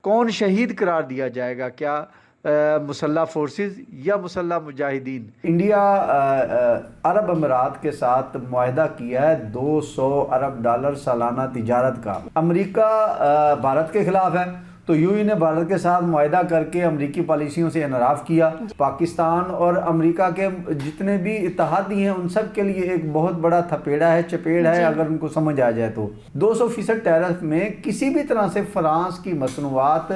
کون شہید قرار دیا جائے گا؟ کیا مسلح فورسز یا مسلح مجاہدین؟ انڈیا عرب امارات کے ساتھ معاہدہ کیا ہے $200 ارب سالانہ تجارت کا۔ امریکہ بھارت کے خلاف ہے تو یو نے بھارت کے ساتھ معاہدہ کر کے امریکی پالیسیوں سے انحراف کیا۔ پاکستان اور امریکہ کے جتنے بھی اتحادی ہیں ان سب کے لیے ایک بہت بڑا تھپیڑا ہے، چپیڑ ہے اگر ان کو سمجھ آ جائے تو۔ 200% ٹیرف میں کسی بھی طرح سے فرانس کی مصنوعات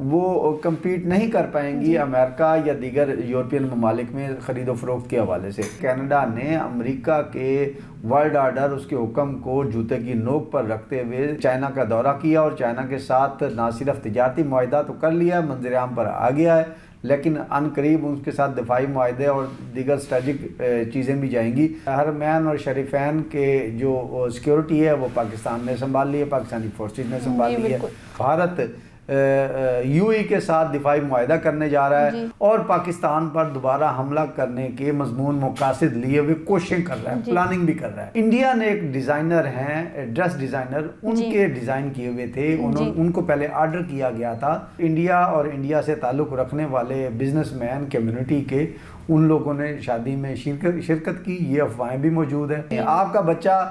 وہ کمپیٹ نہیں کر پائیں گی امریکہ یا دیگر یورپین ممالک میں خرید و فروخت کے حوالے سے۔ کینیڈا نے امریکہ کے ورلڈ آرڈر، اس کے حکم کو جوتے کی نوک پر رکھتے ہوئے چائنا کا دورہ کیا اور چائنا کے ساتھ نہ صرف تجارتی معاہدہ تو کر لیا ہے، منظر عام پر آ گیا ہے، لیکن ان قریب ان کے ساتھ دفاعی معاہدے اور دیگر اسٹریٹجک چیزیں بھی جائیں گی۔ حرمین اور شریفین کے جو سیکیورٹی ہے وہ پاکستان نے سنبھال لی ہے، پاکستانی فورسز نے سنبھال لی ہے۔ بھارت یو ای کے ساتھ دفاعی معاہدہ کرنے جا رہا ہے اور پاکستان پر دوبارہ حملہ کرنے کے مضمون مقاصد لیے ہوئے کوششیں کر رہا ہے، پلاننگ بھی کر رہا ہے۔ انڈیا نے ایک ڈیزائنر ہیں، ڈریس ڈیزائنر، ان کے ڈیزائن کیے ہوئے تھے، ان کو پہلے آرڈر کیا گیا تھا۔ انڈیا اور انڈیا سے تعلق رکھنے والے بزنس مین کمیونٹی کے ان لوگوں نے شادی میں شرکت کی، یہ افواہیں بھی موجود ہیں۔ آپ کا بچہ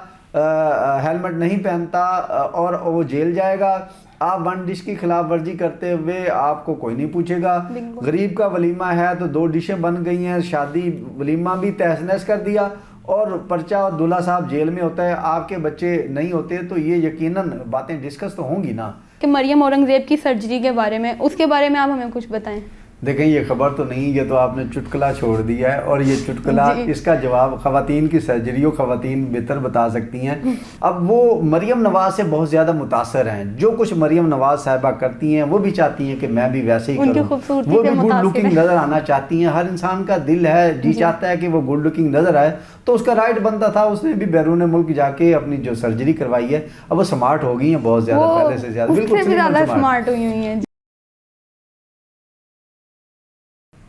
ہیلمٹ نہیں پہنتا اور وہ جیل جائے گا، آپ ون ڈش کی خلاف ورزی کرتے ہوئے آپ کو کوئی نہیں پوچھے گا۔ غریب کا ولیمہ ہے تو 2 ڈشیں بن گئی ہیں، شادی ولیمہ بھی تہس نہس کر دیا اور پرچہ اور دلہا صاحب جیل میں ہوتا ہے، آپ کے بچے نہیں ہوتے، تو یہ یقیناً باتیں ڈسکس تو ہوں گی نا۔ کہ مریم اورنگزیب کی سرجری کے بارے میں، اس کے بارے میں آپ ہمیں کچھ بتائیں۔ دیکھیں یہ خبر تو نہیں، یہ تو آپ نے چٹکلا چھوڑ دیا ہے، اور یہ چٹکلا اس کا جواب خواتین کی سرجری و خواتین بہتر بتا سکتی ہیں۔ اب وہ مریم نواز سے بہت زیادہ متاثر ہیں، جو کچھ مریم نواز صاحبہ کرتی ہیں وہ بھی چاہتی ہیں کہ میں بھی ویسے ہی کروں، وہ بھی گڈ لکنگ نظر آنا چاہتی ہیں۔ ہر انسان کا دل ہے، جی چاہتا ہے کہ وہ گڈ لکنگ نظر آئے، تو اس کا رائٹ بنتا تھا، اس نے بھی بیرون ملک جا کے اپنی جو سرجری کروائی ہے۔ اب وہ سمارٹ ہو گئی ہیں بہت زیادہ، پہلے سے زیادہ، بالکل سمارٹ ہوئی ہیں۔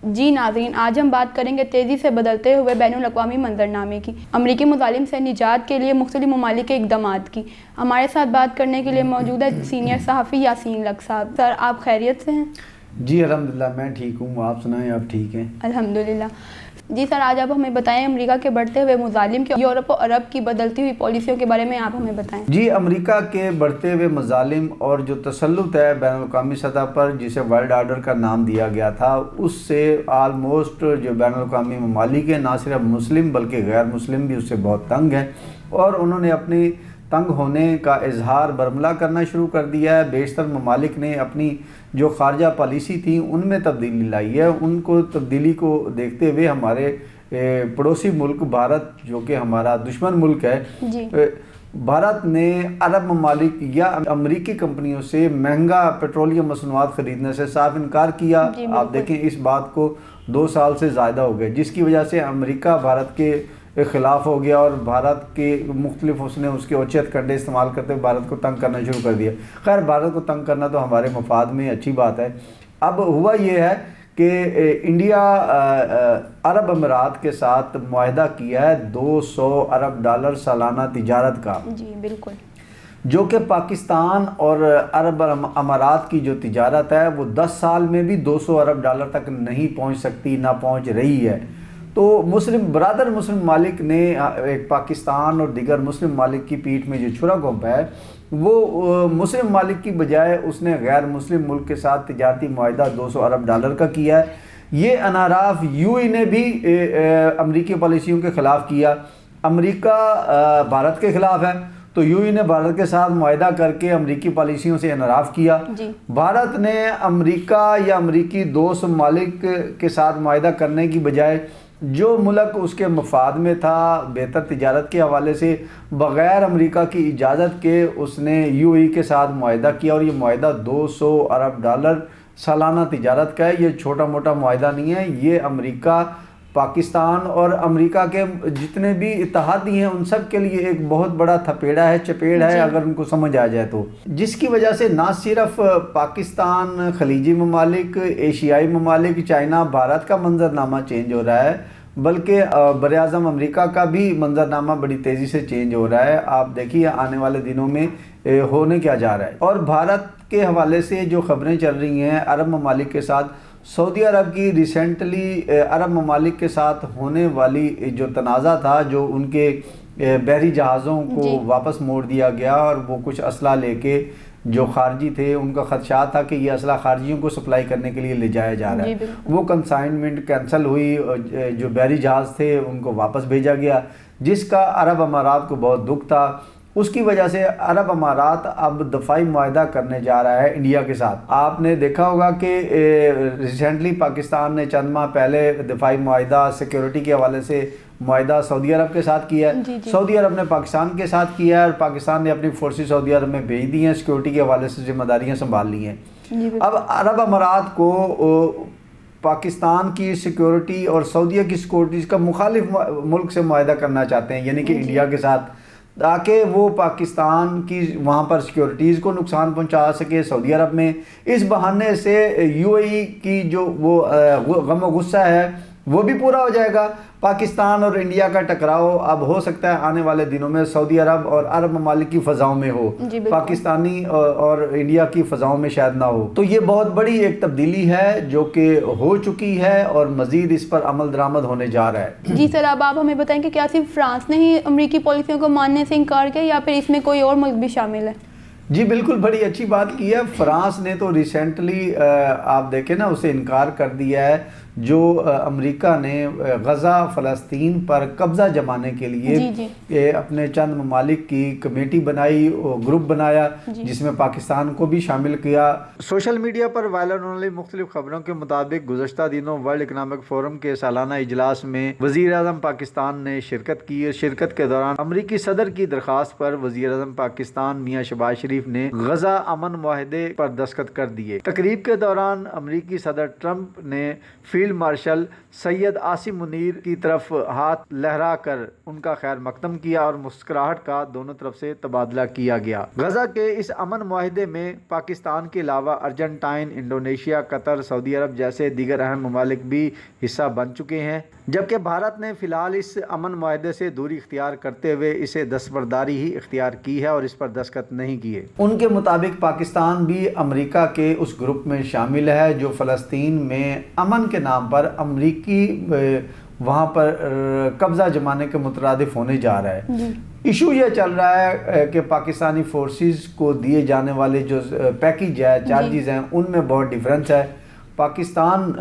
جی ناظرین، آج ہم بات کریں گے تیزی سے بدلتے ہوئے بین الاقوامی منظرنامے کی، امریکی مظالم سے نجات کے لیے مختلف ممالک کے اقدامات کی۔ ہمارے ساتھ بات کرنے کے لیے موجود ہے سینئر صحافی یاسین لق صاحب۔ سر آپ خیریت سے ہیں؟ جی الحمدللہ میں ٹھیک ہوں، آپ سنائیں آپ ٹھیک ہیں؟ الحمدللہ۔ جی سر، آج آپ ہمیں بتائیں امریکہ کے بڑھتے ہوئے مظالم کی، یورپ و عرب کی بدلتی ہوئی پالیسیوں کے بارے میں آپ ہمیں بتائیں۔ جی امریکہ کے بڑھتے ہوئے مظالم اور جو تسلط ہے بین الاقوامی سطح پر، جسے ورلڈ آرڈر کا نام دیا گیا تھا، اس سے آلموسٹ جو بین الاقوامی ممالک ہیں، نہ صرف مسلم بلکہ غیر مسلم بھی اس سے بہت تنگ ہیں، اور انہوں نے اپنی تنگ ہونے کا اظہار برملا کرنا شروع کر دیا ہے۔ بیشتر ممالک نے اپنی جو خارجہ پالیسی تھی ان میں تبدیلی لائی ہے۔ ان کو تبدیلی کو دیکھتے ہوئے ہمارے پڑوسی ملک بھارت، جو کہ ہمارا دشمن ملک ہے، بھارت نے عرب ممالک یا امریکی کمپنیوں سے مہنگا پیٹرولیم مصنوعات خریدنے سے صاف انکار کیا۔ آپ دیکھیں اس بات کو 2 سال سے زیادہ ہو گئے، جس کی وجہ سے امریکہ بھارت کے خلاف ہو گیا اور بھارت کے مختلف اس نے اس کے اوچت کنڈے استعمال کرتے ہوئے بھارت کو تنگ کرنا شروع کر دیا۔ خیر بھارت کو تنگ کرنا تو ہمارے مفاد میں اچھی بات ہے۔ اب ہوا یہ ہے کہ انڈیا عرب امارات کے ساتھ معاہدہ کیا ہے $200 ارب سالانہ تجارت کا، جی بالکل، جو کہ پاکستان اور عرب امارات کی جو تجارت ہے وہ 10 سال میں بھی $200 ارب تک نہیں پہنچ سکتی، نہ پہنچ رہی ہے۔ تو مسلم ممالک نے ایک پاکستان اور دیگر مسلم ممالک کی پیٹھ میں جو چھرا گھونپا ہے، وہ مسلم ممالک کی بجائے اس نے غیر مسلم ملک کے ساتھ تجارتی معاہدہ $200 ارب کا کیا ہے۔ یہ انحراف یو ای نے بھی امریکی پالیسیوں کے خلاف کیا۔ امریکہ بھارت کے خلاف ہے تو یو ای نے بھارت کے ساتھ معاہدہ کر کے امریکی پالیسیوں سے انحراف کیا۔ بھارت نے امریکہ یا امریکی دوست ممالک کے ساتھ معاہدہ کرنے کی بجائے جو ملک اس کے مفاد میں تھا بہتر تجارت کے حوالے سے، بغیر امریکہ کی اجازت کے اس نے یو ای کے ساتھ معاہدہ کیا، اور یہ معاہدہ $200 ارب سالانہ تجارت کا ہے۔ یہ چھوٹا موٹا معاہدہ نہیں ہے، یہ امریکہ، پاکستان اور امریکہ کے جتنے بھی اتحادی ہیں ان سب کے لیے ایک بہت بڑا تھپیڑا ہے، چپیڑ ہے اگر ان کو سمجھ آ جائے تو، جس کی وجہ سے نہ صرف پاکستان، خلیجی ممالک، ایشیائی ممالک، چائنا، بھارت کا منظرنامہ چینج ہو رہا ہے، بلکہ براعظم امریکہ کا بھی منظرنامہ بڑی تیزی سے چینج ہو رہا ہے۔ آپ دیکھیے آنے والے دنوں میں ہونے کیا جا رہا ہے، اور بھارت کے حوالے سے جو خبریں چل رہی ہیں عرب ممالک کے ساتھ، سعودی عرب کی ریسنٹلی عرب ممالک کے ساتھ ہونے والی جو تنازع تھا، جو ان کے بحری جہازوں کو واپس موڑ دیا گیا اور وہ کچھ اسلحہ لے کے جو خارجی تھے، ان کا خدشات تھا کہ یہ اسلحہ خارجیوں کو سپلائی کرنے کے لیے لے جایا جا رہا ہے، وہ کنسائنمنٹ کینسل ہوئی، جو بحری جہاز تھے ان کو واپس بھیجا گیا، جس کا عرب امارات کو بہت دکھ تھا۔ اس کی وجہ سے عرب امارات اب دفاعی معاہدہ کرنے جا رہا ہے انڈیا کے ساتھ۔ آپ نے دیکھا ہوگا کہ ریسنٹلی پاکستان نے چند ماہ پہلے دفاعی معاہدہ سیکیورٹی کے حوالے سے معاہدہ سعودی عرب کے ساتھ کیا ہے، سعودی عرب نے پاکستان کے ساتھ کیا ہے، اور پاکستان نے اپنی فورسز سعودی عرب میں بھیج دی ہیں، سیکیورٹی کے حوالے سے ذمہ داریاں سنبھال لی ہیں۔ اب عرب امارات کو پاکستان کی سیکیورٹی اور سعودیہ کی سیکیورٹی کا مخالف ملک سے معاہدہ کرنا چاہتے ہیں، یعنی کہ انڈیا کے ساتھ، تاکہ وہ پاکستان کی وہاں پر سیکیورٹیز کو نقصان پہنچا سکے سعودی عرب میں۔ اس بہانے سے یو اے ای کی جو وہ غم و غصہ ہے وہ بھی پورا ہو جائے گا۔ پاکستان اور انڈیا کا ٹکراؤ اب ہو سکتا ہے آنے والے دنوں میں سعودی عرب اور عرب ممالک کی فضاؤں میں ہو، پاکستانی اور انڈیا کی فضاؤں میں شاید نہ ہو۔ تو یہ بہت بڑی ایک تبدیلی ہے جو کہ ہو چکی ہے اور مزید اس پر عمل درآمد ہونے جا رہا ہے۔ جی سر، اب آپ ہمیں بتائیں کہ کیا صرف فرانس نے ہی امریکی پالیسیوں کو ماننے سے انکار کیا یا پھر اس میں کوئی اور ملک بھی شامل ہے؟ جی بالکل، بڑی اچھی بات کی ہے۔ فرانس نے تو ریسنٹلی آپ دیکھیں نا اسے انکار کر دیا ہے، جو امریکہ نے غزہ فلسطین پر قبضہ جمانے کے لیے اپنے چند ممالک کی کمیٹی بنائی، گروپ بنایا، جس میں پاکستان کو بھی شامل کیا۔ سوشل میڈیا پر وائرل ہونے والی مختلف خبروں کے مطابق گزشتہ دنوں ورلڈ اکنامک فورم کے سالانہ اجلاس میں وزیر اعظم پاکستان نے شرکت کی۔ شرکت کے دوران امریکی صدر کی درخواست پر وزیر اعظم پاکستان میاں شہباز شریف نے غزہ امن معاہدے پر دستخط کر دیے۔ تقریب کے دوران امریکی صدر ٹرمپ نے فیلڈ مارشل سید عاصم منیر کی طرف ہاتھ لہرا کر ان کا خیر مقدم کیا اور مسکراہٹ کا دونوں طرف سے تبادلہ کیا گیا۔ غزہ کے اس امن معاہدے میں پاکستان کے علاوہ ارجنٹائن، انڈونیشیا، قطر، سعودی عرب جیسے دیگر اہم ممالک بھی حصہ بن چکے ہیں، جبکہ بھارت نے فی الحال اس امن معاہدے سے دوری اختیار کرتے ہوئے اسے دستبرداری ہی اختیار کی ہے اور اس پر دستخط نہیں کیے۔ ان کے مطابق پاکستان بھی امریکہ کے اس گروپ میں شامل ہے جو فلسطین میں امن کے نام پر امریکی وہاں پر قبضہ جمانے کے مترادف ہونے جا رہا ہے۔ ایشو یہ چل رہا ہے کہ پاکستانی فورسز کو دیے جانے والے جو پیکیج ہے، چارجز ہیں، ان میں بہت ڈیفرنس ہے۔ پاکستان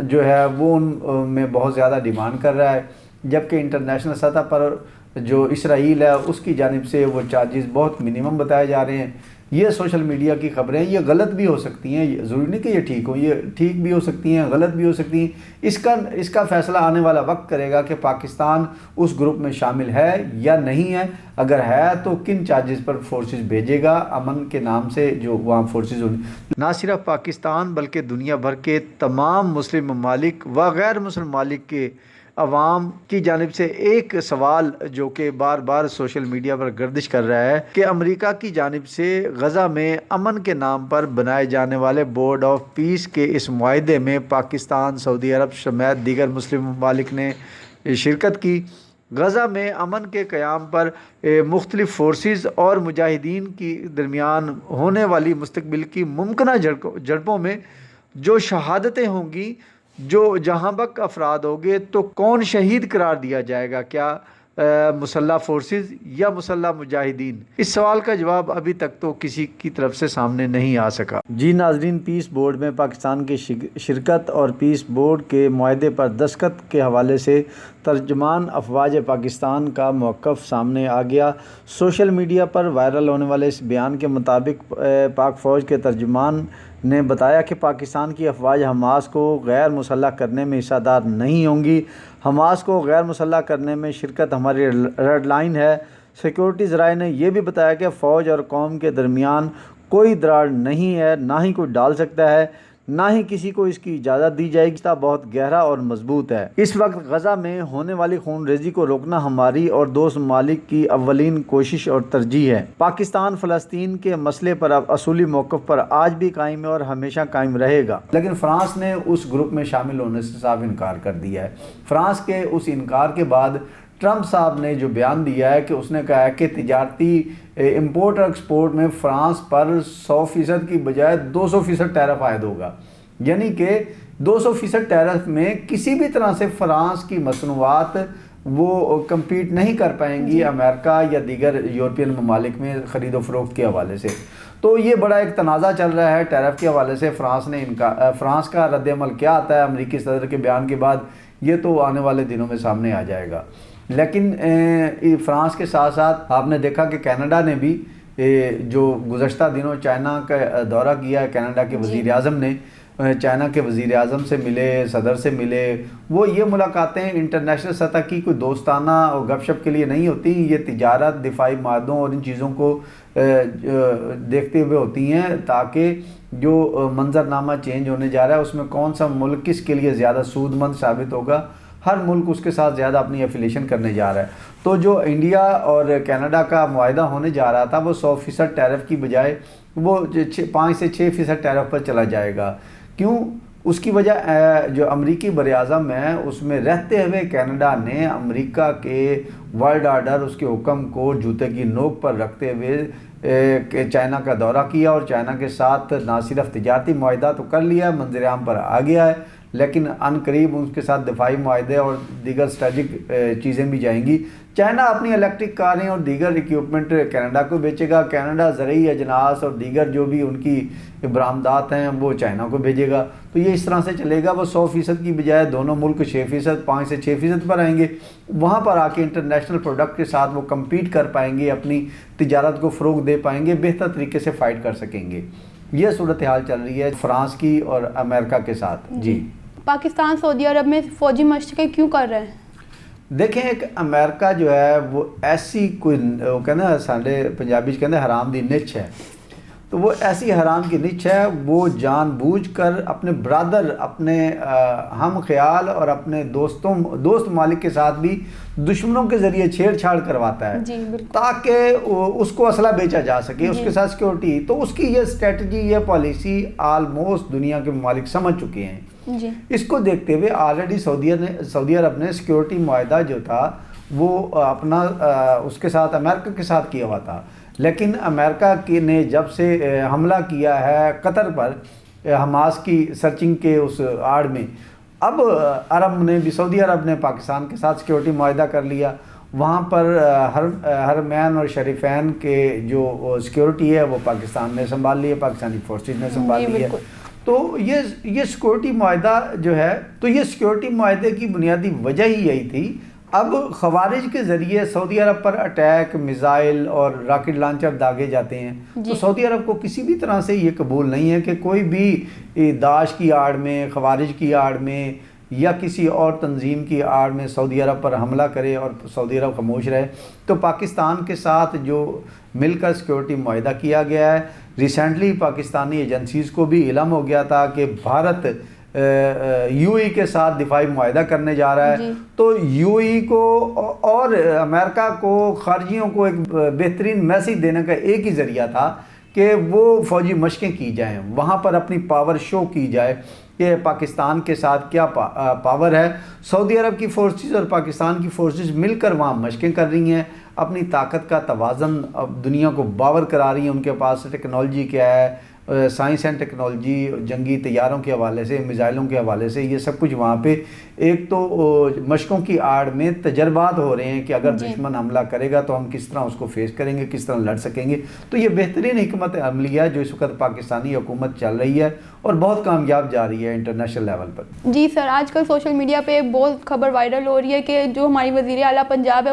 جو ہے وہ ان میں بہت زیادہ ڈیمانڈ کر رہا ہے، جبکہ انٹرنیشنل سطح پر جو اسرائیل ہے اس کی جانب سے وہ چارجز بہت منیمم بتائے جا رہے ہیں۔ یہ سوشل میڈیا کی خبریں، یہ غلط بھی ہو سکتی ہیں، ضروری نہیں کہ یہ ٹھیک ہوں، یہ ٹھیک بھی ہو سکتی ہیں، غلط بھی ہو سکتی ہیں۔ اس کا فیصلہ آنے والا وقت کرے گا کہ پاکستان اس گروپ میں شامل ہے یا نہیں ہے، اگر ہے تو کن چارجز پر فورسز بھیجے گا امن کے نام سے جو وہاں فورسز نہ صرف پاکستان بلکہ دنیا بھر کے تمام مسلم ممالک و غیر مسلم ممالک کے عوام کی جانب سے ایک سوال جو کہ بار بار سوشل میڈیا پر گردش کر رہا ہے کہ امریکہ کی جانب سے غزہ میں امن کے نام پر بنائے جانے والے بورڈ آف پیس کے اس معاہدے میں پاکستان، سعودی عرب سمیت دیگر مسلم ممالک نے شرکت کی۔ غزہ میں امن کے قیام پر مختلف فورسز اور مجاہدین کی درمیان ہونے والی مستقبل کی ممکنہ جھڑپوں میں جو شہادتیں ہوں گی، جو جہاں بک افراد ہوگے، تو کون شہید قرار دیا جائے گا؟ کیا مسلح فورسز یا مسلح مجاہدین؟ اس سوال کا جواب ابھی تک تو کسی کی طرف سے سامنے نہیں آ سکا۔ جی ناظرین، پیس بورڈ میں پاکستان کی شرکت اور پیس بورڈ کے معاہدے پر دستخط کے حوالے سے ترجمان افواج پاکستان کا موقف سامنے آ گیا۔ سوشل میڈیا پر وائرل ہونے والے اس بیان کے مطابق پاک فوج کے ترجمان نے بتایا کہ پاکستان کی افواج حماس کو غیر مسلح کرنے میں حصہ دار نہیں ہوں گی۔ حماس کو غیر مسلح کرنے میں شرکت ہماری ریڈ لائن ہے۔ سیکیورٹی ذرائع نے یہ بھی بتایا کہ فوج اور قوم کے درمیان کوئی دراڑ نہیں ہے، نہ ہی کوئی ڈال سکتا ہے، نہ ہی کسی کو اس کی اجازت دی جائے گی۔ رشتہ بہت گہرا اور مضبوط ہے۔ اس وقت غزہ میں ہونے والی خون ریزی کو روکنا ہماری اور دوست ممالک کی اولین کوشش اور ترجیح ہے۔ پاکستان فلسطین کے مسئلے پر اب اصولی موقف پر آج بھی قائم ہے اور ہمیشہ قائم رہے گا۔ لیکن فرانس نے اس گروپ میں شامل ہونے سے صاف انکار کر دیا ہے۔ فرانس کے اس انکار کے بعد ٹرمپ صاحب نے جو بیان دیا ہے کہ اس نے کہا ہے کہ تجارتی امپورٹ اور ایکسپورٹ میں فرانس پر 100% کی بجائے 200% ٹیرف عائد ہوگا، یعنی کہ 200% ٹیرف میں کسی بھی طرح سے فرانس کی مصنوعات وہ کمپیٹ نہیں کر پائیں گی امریکہ یا دیگر یورپین ممالک میں خرید و فروخت کے حوالے سے۔ تو یہ بڑا ایک تنازع چل رہا ہے ٹیرف کے حوالے سے، فرانس کا رد عمل کیا آتا ہے امریکی صدر کے بیان کے بعد، یہ تو آنے والے دنوں میں سامنے آ جائے گا۔ لیکن فرانس کے ساتھ ساتھ آپ نے دیکھا کہ کینیڈا نے بھی جو گزشتہ دنوں چائنا کا دورہ کیا ہے، کینیڈا کے وزیر اعظم نے چائنا کے وزیر اعظم سے ملے، صدر سے ملے۔ وہ یہ ملاقاتیں انٹرنیشنل سطح کی کوئی دوستانہ اور گپ شپ کے لیے نہیں ہوتی، یہ تجارت، دفاعی معاہدوں اور ان چیزوں کو دیکھتے ہوئے ہوتی ہیں، تاکہ جو منظرنامہ چینج ہونے جا رہا ہے اس میں کون سا ملک کس کے لیے زیادہ سود مند ثابت ہوگا، ہر ملک اس کے ساتھ زیادہ اپنی ایفیلیشن کرنے جا رہا ہے۔ تو جو انڈیا اور کینیڈا کا معاہدہ ہونے جا رہا تھا وہ 100% ٹیرف کی بجائے وہ 5 سے 6% ٹیرف پر چلا جائے گا۔ کیوں؟ اس کی وجہ جو امریکی براعظم ہے اس میں رہتے ہوئے کینیڈا نے امریکہ کے ورلڈ آرڈر، اس کے حکم کو جوتے کی نوک پر رکھتے ہوئے چائنا کا دورہ کیا، اور چائنا کے ساتھ نہ صرف تجارتی معاہدہ تو کر لیا ہے، منظر عام پر آ گیا ہے، لیکن ان قریب ان کے ساتھ دفاعی معاہدے اور دیگر اسٹریٹجک چیزیں بھی جائیں گی۔ چائنا اپنی الیکٹرک کاریں اور دیگر اکوپمنٹ کینیڈا کو بیچے گا، کینیڈا زرعی اجناس اور دیگر جو بھی ان کی برآمدات ہیں وہ چائنا کو بھیجے گا۔ تو یہ اس طرح سے چلے گا، وہ 100% کی بجائے دونوں ملک 6%، 5 سے 6% پر آئیں گے، وہاں پر آ کے انٹرنیشنل پروڈکٹ کے ساتھ وہ کمپیٹ کر پائیں گے، اپنی تجارت کو فروغ دے پائیں گے، بہتر طریقے سے فائٹ کر سکیں گے۔ یہ صورتحال چل رہی ہے فرانس کی اور امریکہ کے ساتھ۔ جی، پاکستان سعودی عرب میں فوجی مشقیں کیوں کر رہے ہیں؟ دیکھیں، ایک امریکہ جو ہے وہ ایسی کوئی وہ کہنا ہے ساڈے پنجابی کہتے ہیں حرام دی نچ ہے، تو وہ ایسی حرام کی نچ ہے، وہ جان بوجھ کر اپنے برادر، اپنے ہم خیال اور اپنے دوست ممالک کے ساتھ بھی دشمنوں کے ذریعے چھیڑ چھاڑ کرواتا ہے، جی بالکل، تاکہ اس کو اسلحہ بیچا جا سکے، اس کے ساتھ سیکورٹی۔ تو اس کی یہ اسٹریٹجی، یہ پالیسی آلموسٹ دنیا کے ممالک سمجھ چکے ہیں۔ جی، اس کو دیکھتے ہوئے آلریڈی سعودی عرب نے سیکورٹی معاہدہ جو تھا وہ اپنا اس کے ساتھ امریکہ کے ساتھ کیا ہوا تھا، لیکن امریکہ نے جب سے حملہ کیا ہے قطر پر حماس کی سرچنگ کے اس آڑ میں، اب عرب نے بھی، سعودی عرب نے پاکستان کے ساتھ سیکورٹی معاہدہ کر لیا، وہاں پر حرمین اور شریفین کے جو سیکورٹی ہے وہ پاکستان نے سنبھال لی ہے، پاکستانی فورسز نے سنبھال لی ہے۔ تو یہ سیکورٹی معاہدہ جو ہے، تو یہ سیکورٹی معاہدے کی بنیادی وجہ ہی یہی تھی۔ اب خوارج کے ذریعے سعودی عرب پر اٹیک، میزائل اور راکٹ لانچر داغے جاتے ہیں، تو سعودی عرب کو کسی بھی طرح سے یہ قبول نہیں ہے کہ کوئی بھی داعش کی آڑ میں، خوارج کی آڑ میں یا کسی اور تنظیم کی آڑ میں سعودی عرب پر حملہ کرے اور سعودی عرب خاموش رہے۔ تو پاکستان کے ساتھ جو مل کر سیکورٹی معاہدہ کیا گیا ہے، ریسنٹلی پاکستانی ایجنسیز کو بھی علم ہو گیا تھا کہ بھارت یو ای کے ساتھ دفاعی معاہدہ کرنے جا رہا ہے، تو یو ای کو اور امریکہ کو، خارجیوں کو ایک بہترین میسیج دینے کا ایک ہی ذریعہ تھا کہ وہ فوجی مشقیں کی جائیں، وہاں پر اپنی پاور شو کی جائے کہ پاکستان کے ساتھ کیا پاور ہے۔ سعودی عرب کی فورسز اور پاکستان کی فورسز مل کر وہاں مشقیں کر رہی ہیں، اپنی طاقت کا توازن اب دنیا کو باور کرا رہی ہیں، ان کے پاس ٹیکنالوجی کیا ہے، سائنس اینڈ ٹیکنالوجی، جنگی طیاروں کے حوالے سے، میزائلوں کے حوالے سے، یہ سب کچھ وہاں پہ ایک تو مشقوں کی آڑ میں تجربات ہو رہے ہیں کہ اگر دشمن حملہ کرے گا تو ہم کس طرح اس کو فیس کریں گے، کس طرح لڑ سکیں گے۔ تو یہ بہترین حکمت عملی ہے جو اس وقت پاکستانی حکومت چل رہی ہے اور بہت کامیاب جا رہی ہے انٹرنیشنل لیول پر۔ جی سر، آج کل سوشل میڈیا پہ بہت خبر وائرل ہو رہی ہے کہ جو ہماری وزیر اعلیٰ پنجاب ہے،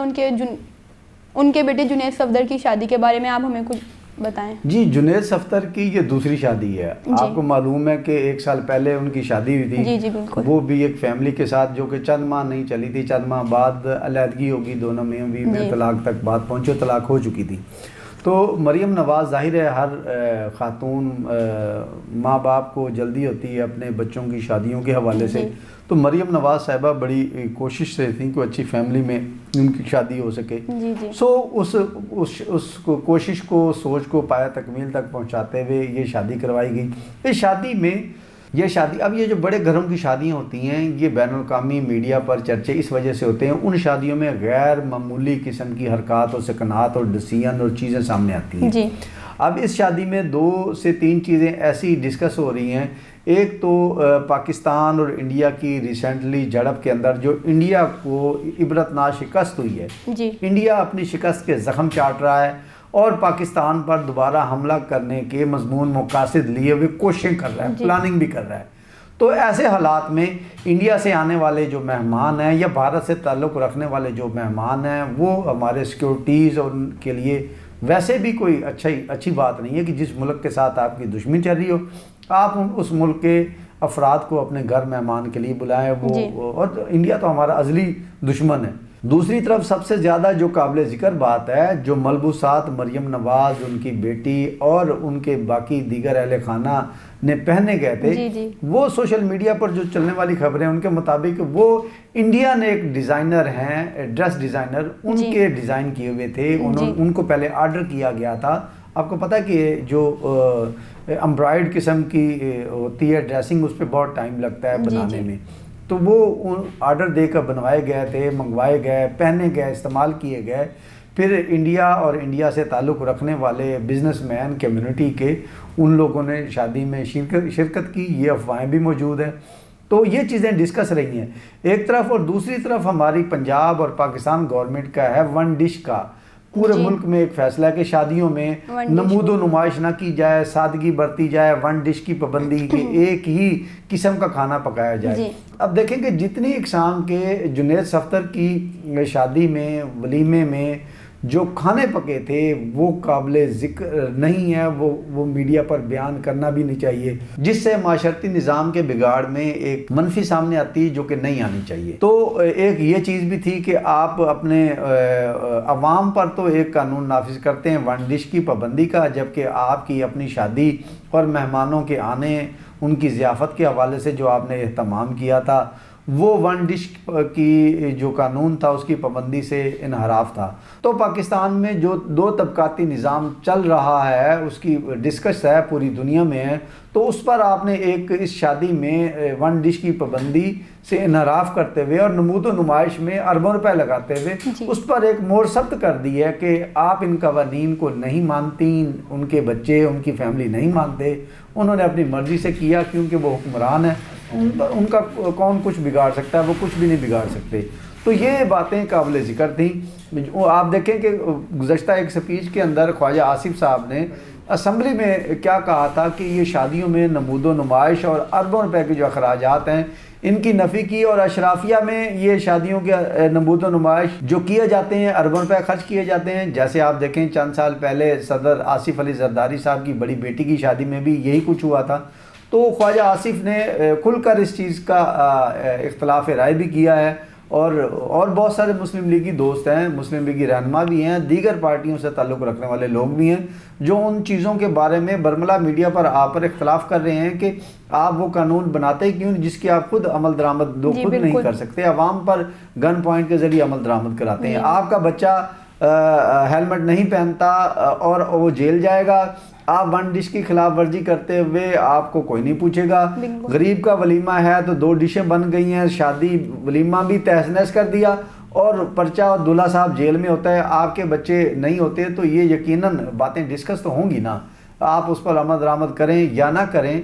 ان کے بیٹے جنید صفدر کی شادی کے بارے میں آپ ہمیں کچھ بتائیں۔ جی، جنید صفدر کی یہ دوسری شادی ہے۔ آپ کو معلوم ہے کہ 1 سال پہلے ان کی شادی ہوئی تھی، جی بالکل، وہ بھی ایک فیملی کے ساتھ، جو کہ چند ماہ نہیں چلی تھی، چند ماہ بعد علیحدگی ہوگی، دونوں میں بھی طلاق تک بات پہنچے، طلاق ہو چکی تھی۔ تو مریم نواز، ظاہر ہے ہر خاتون ماں باپ کو جلدی ہوتی ہے اپنے بچوں کی شادیوں کے حوالے سے، تو مریم نواز صاحبہ بڑی کوشش سے تھیں کہ اچھی فیملی میں ان کی شادی ہو سکے۔ سو اس کوشش کو، سوچ کو پایا تکمیل تک پہنچاتے ہوئے یہ شادی کروائی گئی۔ اس شادی میں یہ شادی، اب یہ جو بڑے گھروں کی شادیاں ہوتی ہیں یہ بین الاقوامی میڈیا پر چرچے اس وجہ سے ہوتے ہیں، ان شادیوں میں غیر معمولی قسم کی حرکات اور سکنات اور ڈسیزن اور چیزیں سامنے آتی ہیں۔ جی اب اس شادی میں 2 سے 3 چیزیں ایسی ڈسکس ہو رہی ہیں۔ ایک تو پاکستان اور انڈیا کی ریسنٹلی جھڑپ کے اندر جو انڈیا کو عبرتناک شکست ہوئی ہے، جی انڈیا اپنی شکست کے زخم چاٹ رہا ہے اور پاکستان پر دوبارہ حملہ کرنے کے مضمون مقاصد لیے ہوئے کوششیں کر رہا ہے، پلاننگ بھی کر رہا ہے۔ تو ایسے حالات میں انڈیا سے آنے والے جو مہمان ہیں یا بھارت سے تعلق رکھنے والے جو مہمان ہیں وہ ہمارے سیکورٹیز اور ان کے لیے ویسے بھی کوئی اچھی بات نہیں ہے کہ جس ملک کے ساتھ آپ کی دشمنی چل رہی ہو آپ اس ملک کے افراد کو اپنے گھر مہمان کے لیے بلائیں، وہ اور انڈیا تو ہمارا ازلی دشمن ہے۔ دوسری طرف سب سے زیادہ جو قابل ذکر بات ہے، جو ملبوسات مریم نواز، ان کی بیٹی اور ان کے باقی دیگر اہل خانہ نے پہنے گئے تھے، وہ سوشل میڈیا پر جو چلنے والی خبریں ان کے مطابق وہ انڈیا نے ایک ڈیزائنر ہیں، ڈریس ڈیزائنر، ان کے ڈیزائن کیے ہوئے تھے، ان کو پہلے آرڈر کیا گیا تھا۔ آپ کو پتہ ہے کہ جو امبرائڈ قسم کی ہوتی ہے ڈریسنگ، اس پہ بہت ٹائم لگتا ہے بنانے میں، تو وہ آرڈر دے کر بنوائے گئے تھے، منگوائے گئے، پہنے گئے، استعمال کیے گئے۔ پھر انڈیا اور انڈیا سے تعلق رکھنے والے بزنس مین کمیونٹی کے ان لوگوں نے شادی میں شرکت کی، یہ افواہیں بھی موجود ہیں۔ تو یہ چیزیں ڈسکس رہی ہیں ایک طرف، اور دوسری طرف ہماری پنجاب اور پاکستان گورنمنٹ کا ہے ون ڈش کا، پورے ملک میں ایک فیصلہ ہے کہ شادیوں میں نمود و نمائش نہ کی جائے، سادگی برتی جائے، ون ڈش کی پابندی کہ ایک ہی قسم کا کھانا پکایا جائے۔ اب دیکھیں کہ جتنی اقسام کے جنید صفدر کی شادی میں، ولیمے میں جو کھانے پکے تھے وہ قابل ذکر نہیں ہے، وہ میڈیا پر بیان کرنا بھی نہیں چاہیے، جس سے معاشرتی نظام کے بگاڑ میں ایک منفی سامنے آتی جو کہ نہیں آنی چاہیے۔ تو ایک یہ چیز بھی تھی کہ آپ اپنے عوام پر تو ایک قانون نافذ کرتے ہیں ون ڈش کی پابندی کا، جبکہ آپ کی اپنی شادی اور مہمانوں کے آنے، ان کی ضیافت کے حوالے سے جو آپ نے اہتمام کیا تھا وہ ون ڈش کی جو قانون تھا اس کی پابندی سے انحراف تھا۔ تو پاکستان میں جو 2 طبقاتی نظام چل رہا ہے اس کی ڈسکس ہے، پوری دنیا میں ہے، تو اس پر آپ نے ایک اس شادی میں ون ڈش کی پابندی سے انحراف کرتے ہوئے اور نمود و نمائش میں اربوں روپے لگاتے ہوئے اس پر ایک مہر ثبت کر دی ہے کہ آپ ان قوانین کو نہیں مانتی، ان کے بچے، ان کی فیملی نہیں مانتے، انہوں نے اپنی مرضی سے کیا کیونکہ وہ حکمران ہیں، ان کا کون کچھ بگاڑ سکتا ہے، وہ کچھ بھی نہیں بگاڑ سکتے۔ تو یہ باتیں قابل ذکر تھیں۔ آپ دیکھیں کہ گزشتہ ایک سپیچ کے اندر خواجہ آصف صاحب نے اسمبلی میں کیا کہا تھا کہ یہ شادیوں میں نمود و نمائش اور اربوں روپے کے جو اخراجات ہیں ان کی نفی کی، اور اشرافیہ میں یہ شادیوں کے نمود و نمائش جو کیے جاتے ہیں اربوں روپے خرچ کیے جاتے ہیں۔ جیسے آپ دیکھیں چند سال پہلے صدر آصف علی زرداری صاحب کی بڑی بیٹی کی شادی میں بھی یہی کچھ ہوا تھا۔ تو خواجہ آصف نے کھل کر اس چیز کا اختلاف رائے بھی کیا ہے، اور بہت سارے مسلم لیگی دوست ہیں، مسلم لیگی رہنما بھی ہیں، دیگر پارٹیوں سے تعلق رکھنے والے لوگ بھی ہیں جو ان چیزوں کے بارے میں برملا میڈیا پر آپ پر اختلاف کر رہے ہیں کہ آپ وہ قانون بناتے ہی کیوں جس کی آپ خود عمل درآمد خود نہیں کر سکتے، عوام پر گن پوائنٹ کے ذریعے عمل درآمد کراتے ہیں۔ آپ کا بچہ ہیلمٹ نہیں پہنتا اور وہ جیل جائے گا، آپ ون ڈش کی خلاف ورزی کرتے ہوئے آپ کو کوئی نہیں پوچھے گا۔ غریب کا ولیمہ ہے تو 2 ڈشیں بن گئی ہیں، شادی ولیمہ بھی تہس نہس کر دیا، اور پرچہ اور دلہا صاحب جیل میں ہوتا ہے، آپ کے بچے نہیں ہوتے، تو یہ یقیناً باتیں ڈسکس تو ہوں گی نا، آپ اس پر عمل درآمد کریں یا نہ کریں،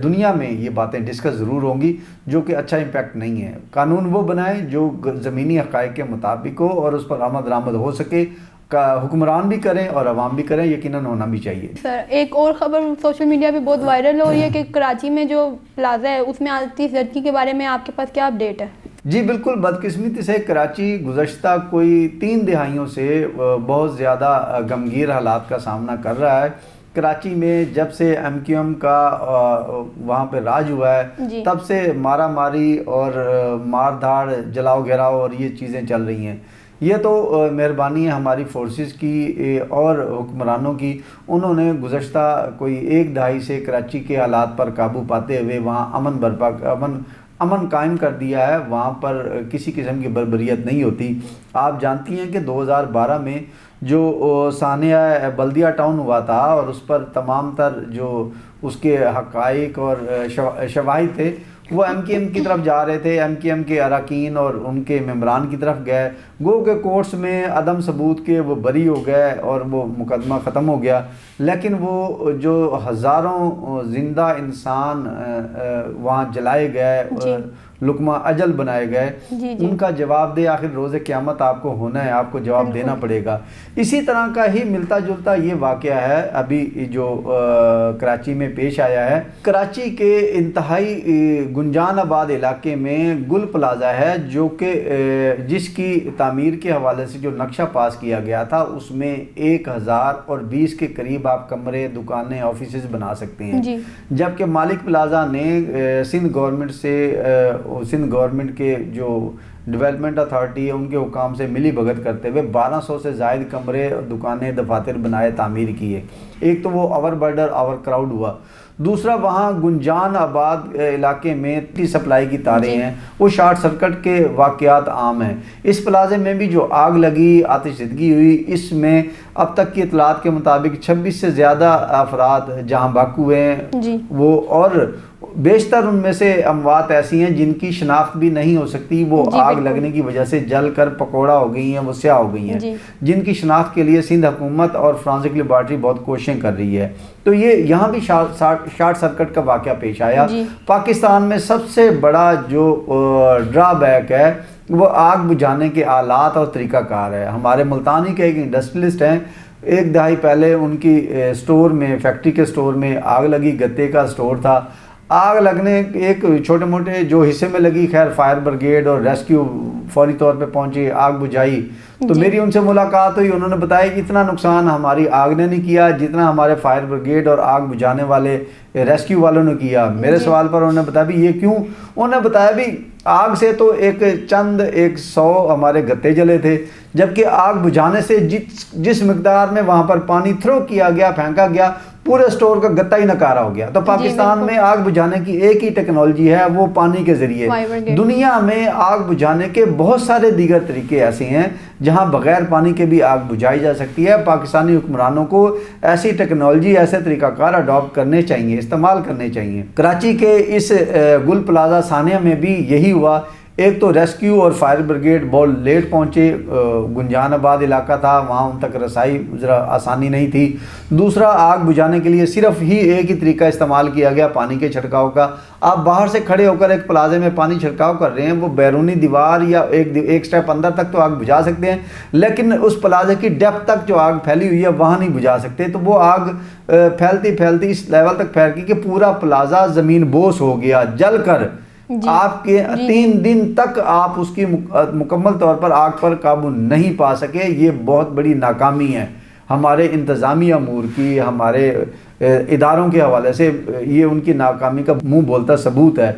دنیا میں یہ باتیں ڈسکس ضرور ہوں گی جو کہ اچھا امپیکٹ نہیں ہے۔ قانون وہ بنائیں جو زمینی حقائق کے مطابق ہو اور اس پر عمل درآمد ہو سکے، حکمران بھی کریں اور عوام بھی کریں، یقیناً ہونا بھی چاہیے۔ سر ایک اور خبر سوشل میڈیا پہ بہت وائرل ہو رہی ہے کہ کراچی میں جو پلازا ہے اس میں آتی لڑکی کے بارے میں آپ کے پاس کیا اپڈیٹ ہے؟ جی بالکل، بدقسمتی سے کراچی گزشتہ کوئی 3 دہائیوں سے بہت زیادہ غمگین حالات کا سامنا کر رہا ہے۔ کراچی میں جب سے ایم کیو ایم کا وہاں پہ راج ہوا ہے تب سے مارا ماری اور مار دھاڑ، جلاؤ گھیراؤ اور یہ چیزیں چل رہی ہیں۔ یہ تو مہربانی ہے ہماری فورسز کی اور حکمرانوں کی، انہوں نے گزشتہ کوئی 1 دہائی سے کراچی کے حالات پر قابو پاتے ہوئے وہاں امن قائم کر دیا ہے، وہاں پر کسی قسم کی بربریت نہیں ہوتی۔ آپ جانتی ہیں کہ 2012 میں جو ثانیہ بلدیہ ٹاؤن ہوا تھا اور اس پر تمام تر جو اس کے حقائق اور شواہد تھے وہ ایم کیو ایم کی طرف جا رہے تھے، ایم کیو ایم کے اراکین اور ان کے ممبران کی طرف گئے، گو کہ کورٹس میں عدم ثبوت کے وہ بری ہو گئے اور وہ مقدمہ ختم ہو گیا، لیکن وہ جو ہزاروں زندہ انسان وہاں جلائے گئے، لقمہ اجل بنائے گئے، ان کا جواب دے آخر روز قیامت آپ کو ہونا ہے، آپ کو جواب دینا پڑے گا۔ اسی طرح کا ہی ملتا جلتا یہ واقعہ ہے ابھی جو کراچی میں پیش آیا ہے۔ کراچی کے انتہائی گنجان آباد علاقے میں گل پلازہ ہے جو کہ جس کی تعمیر کے حوالے سے جو نقشہ پاس کیا گیا تھا اس میں 1020 کے قریب آپ کمرے، دکانیں، آفیسز بنا سکتے ہیں، جبکہ مالک پلازہ نے سندھ گورنمنٹ کے جو ڈیولپمنٹ اتھارٹی ہے ان کے حکام سے ملی بھگت کرتے ہوئے 1200 سے زائد کمرے، دکانیں، دفاتر بنائے، تعمیر کیے۔ ایک تو وہ آور برڈر آور کراؤڈ ہوا، دوسرا وہاں گنجان آباد علاقے میں سپلائی کی تاریں ہیں، وہ شارٹ سرکٹ کے واقعات عام ہیں۔ اس پلازے میں بھی جو آگ لگی، آتش زدگی ہوئی، اس میں اب تک کی اطلاعات کے مطابق 26 سے زیادہ افراد جہاں بحق ہوئے ہیں وہ، اور بیشتر ان میں سے اموات ایسی ہیں جن کی شناخت بھی نہیں ہو سکتی، وہ آگ لگنے کی وجہ سے جل کر پکوڑا ہو گئی ہیں، وہ سیاہ ہو گئی ہیں، جن کی شناخت کے لیے سندھ حکومت اور فرانسک لیبارٹری بہت کوششیں کر رہی ہے۔ تو یہ یہاں بھی شارٹ سرکٹ کا واقعہ پیش آیا۔ پاکستان میں سب سے بڑا جو ڈرا بیک ہے وہ آگ بجھانے کے آلات اور طریقہ کار ہے۔ ہمارے ملتانی کے ایک انڈسٹریلسٹ ہیں، ایک دہائی پہلے ان کی سٹور میں، فیکٹری کے سٹور میں آگ لگی، گتے کا سٹور تھا، آگ لگنے ایک چھوٹے موٹے جو حصے میں لگی، خیر فائر بریگیڈ اور ریسکیو فوری طور پہ پہنچی، آگ بجھائی۔ تو میری ان سے ملاقات ہوئی، انہوں نے بتایا کہ اتنا نقصان ہماری آگ نے نہیں کیا جتنا ہمارے فائر بریگیڈ اور آگ بجھانے والے ریسکیو والوں نے کیا۔ میرے سوال پر انہوں نے بتایا بھی یہ کیوں، انہوں نے بتایا بھی آگ سے تو 100 ہمارے گتے جلے تھے، جبکہ آگ بجھانے سے جس مقدار میں وہاں پر پانی تھرو کیا گیا، پھینکا گیا، پورے سٹور کا گتا ہی نکارا ہو گیا۔ تو پاکستان میں آگ بجھانے کی ایک ہی ٹیکنالوجی ہے، وہ پانی کے ذریعے۔ دنیا میں آگ بجھانے کے بہت سارے دیگر طریقے ایسے ہیں جہاں بغیر پانی کے بھی آگ بجھائی جا سکتی ہے۔ پاکستانی حکمرانوں کو ایسی ٹیکنالوجی، ایسے طریقہ کار اڈاپٹ کرنے چاہیے، استعمال کرنے چاہیے۔ کراچی کے اس گل پلازہ ثانیہ میں بھی یہی ہوا۔ ایک تو ریسکیو اور فائر بریگیڈ بہت لیٹ پہنچے، گنجان آباد علاقہ تھا، وہاں ان تک رسائی ذرا آسانی نہیں تھی۔ دوسرا، آگ بجھانے کے لیے صرف ہی ایک ہی طریقہ استعمال کیا گیا، پانی کے چھڑکاؤ کا۔ آپ باہر سے کھڑے ہو کر ایک پلازے میں پانی چھڑکاؤ کر رہے ہیں، وہ بیرونی دیوار یا ایک سٹیپ اندر تک تو آگ بجھا سکتے ہیں، لیکن اس پلازے کی ڈیپتھ تک جو آگ پھیلی ہوئی ہے وہاں نہیں بجھا سکتے۔ تو وہ آگ پھیلتی اس لیول تک پھیل گئی کہ پورا پلازہ زمین بوس ہو گیا، جل کر آپ کے 3 دن تک آپ اس کی مکمل طور پر آگ پر قابو نہیں پا سکے۔ یہ بہت بڑی ناکامی ہے ہمارے انتظامی امور کی، ہمارے اداروں کے حوالے سے یہ ان کی ناکامی کا منہ بولتا ثبوت ہے۔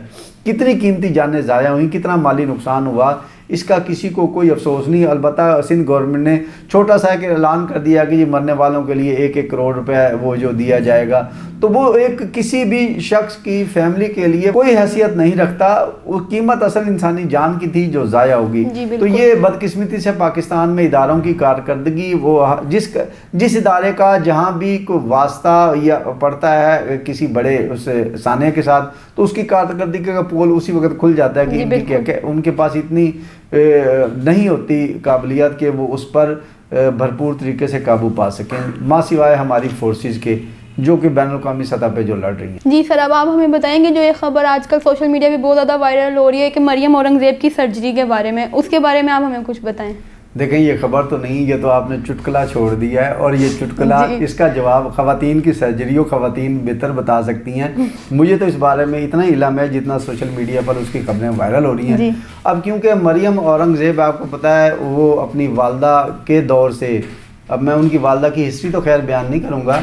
کتنی قیمتی جانیں ضائع ہوئیں، کتنا مالی نقصان ہوا، اس کا کسی کو کوئی افسوس نہیں۔ البتہ سندھ گورنمنٹ نے چھوٹا سا ایک اعلان کر دیا کہ یہ مرنے والوں کے لیے 1-1 کروڑ روپے وہ جو دیا جائے گا، تو وہ ایک کسی بھی شخص کی فیملی کے لیے کوئی حیثیت نہیں رکھتا۔ وہ قیمت اصل انسانی جان کی تھی جو ضائع ہوگی۔ تو یہ بدقسمتی سے پاکستان میں اداروں کی کارکردگی، وہ جس ادارے کا جہاں بھی کوئی واسطہ یا پڑتا ہے کسی بڑے اس ثانیہ کے ساتھ، تو اس کی کارکردگی کا پول اسی وقت کھل جاتا ہے کہ ان کے پاس اتنی نہیں ہوتی قابلیت کہ وہ اس پر بھرپور طریقے سے قابو پا سکیں، ماں سوائے ہماری فورسز کے جو کہ بین الاقوامی سطح پہ جو لڑ رہی ہیں۔ جی سر، اب آپ ہمیں بتائیں گے جو یہ خبر آج کل سوشل میڈیا پہ بہت زیادہ وائرل ہو رہی ہے کہ مریم اورنگزیب کی سرجری کے بارے میں، اس کے بارے میں آپ ہمیں کچھ بتائیں۔ دیکھیں، یہ خبر تو نہیں، یہ تو آپ نے چٹکلا چھوڑ دیا ہے، اور یہ چٹکلا اس کا جواب خواتین کی سرجری خواتین بہتر بتا سکتی ہیں۔ مجھے تو اس بارے میں اتنا ہی علم ہے جتنا سوشل میڈیا پر اس کی خبریں وائرل ہو رہی ہیں۔ اب کیونکہ مریم اورنگزیب آپ کو پتہ ہے وہ اپنی والدہ کے دور سے، اب میں ان کی والدہ کی ہسٹری تو خیر بیان نہیں کروں گا،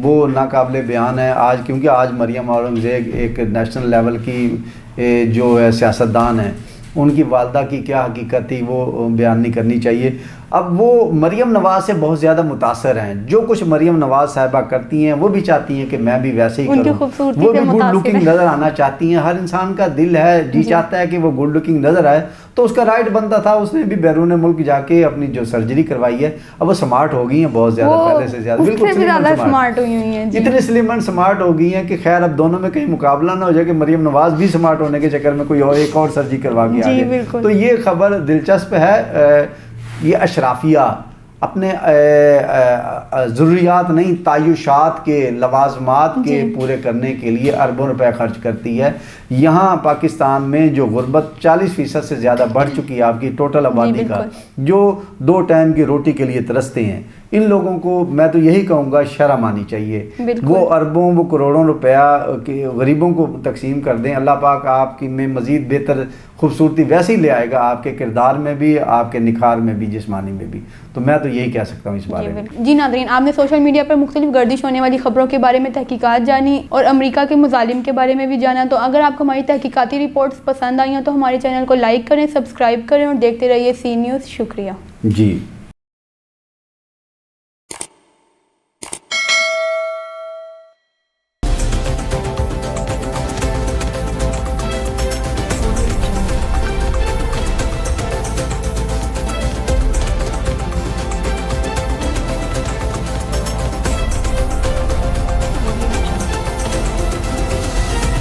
وہ ناقابل بیان ہے آج، کیونکہ آج مریم اورنگزیب ایک نیشنل لیول کی جو ہے سیاستدان ہے، ان کی والدہ کی کیا حقیقت تھی وہ بیان نہیں کرنی چاہیے۔ اب وہ مریم نواز سے بہت زیادہ متاثر ہیں، جو کچھ مریم نواز صاحبہ کرتی ہیں وہ بھی چاہتی ہیں کہ میں بھی ویسے ہی کروں، وہ بھی گڈ لکنگ نظر آنا چاہتی ہیں۔ ہر انسان کا دل ہے، جی چاہتا ہے کہ وہ گڈ لکنگ نظر آئے، تو اس کا رائٹ بنتا تھا، اس نے بھی بیرون ملک جا کے اپنی جو سرجری کروائی ہے، اب وہ سمارٹ ہو گئی ہیں بہت زیادہ، پہلے سے زیادہ، بالکل سمارٹ ہوئی ہیں جی، اتنے سلم اینڈ سمارٹ ہو گئی ہیں کہ خیر اب دونوں میں کہیں مقابلہ نہ ہو جائے کہ مریم نواز بھی سمارٹ ہونے کے چکر میں کوئی اور ایک اور سرجری کروا کے آ جائے۔ تو یہ خبر دلچسپ ہے۔ یہ اشرافیہ اپنے ضروریات نہیں، تعیشات کے، لوازمات کے پورے کرنے کے لیے اربوں روپے خرچ کرتی ہے۔ یہاں پاکستان میں جو غربت 40% سے زیادہ بڑھ چکی ہے آپ کی ٹوٹل آبادی کا، جو 2 ٹائم کی روٹی کے لیے ترستے ہیں، ان لوگوں کو میں تو یہی کہوں گا شرم آنی چاہیے۔ وہ اربوں، وہ کروڑوں روپیہ غریبوں کو تقسیم کر دیں، اللہ پاک آپ کی میں مزید بہتر خوبصورتی ویسے ہی لے آئے گا، آپ کے کردار میں بھی، آپ کے نکھار میں بھی، جسمانی میں بھی۔ تو میں تو یہی کہہ سکتا ہوں اس بارے میں۔ جی ناظرین، آپ نے سوشل میڈیا پر مختلف گردش ہونے والی خبروں کے بارے میں تحقیقات جانی اور امریکہ کے مظالم کے بارے میں بھی جانا۔ تو اگر آپ کو ہماری تحقیقاتی رپورٹس پسند آئی ہیں تو ہمارے چینل کو لائک کریں، سبسکرائب کریں اور دیکھتے رہیے سی نیوز۔ شکریہ۔ جی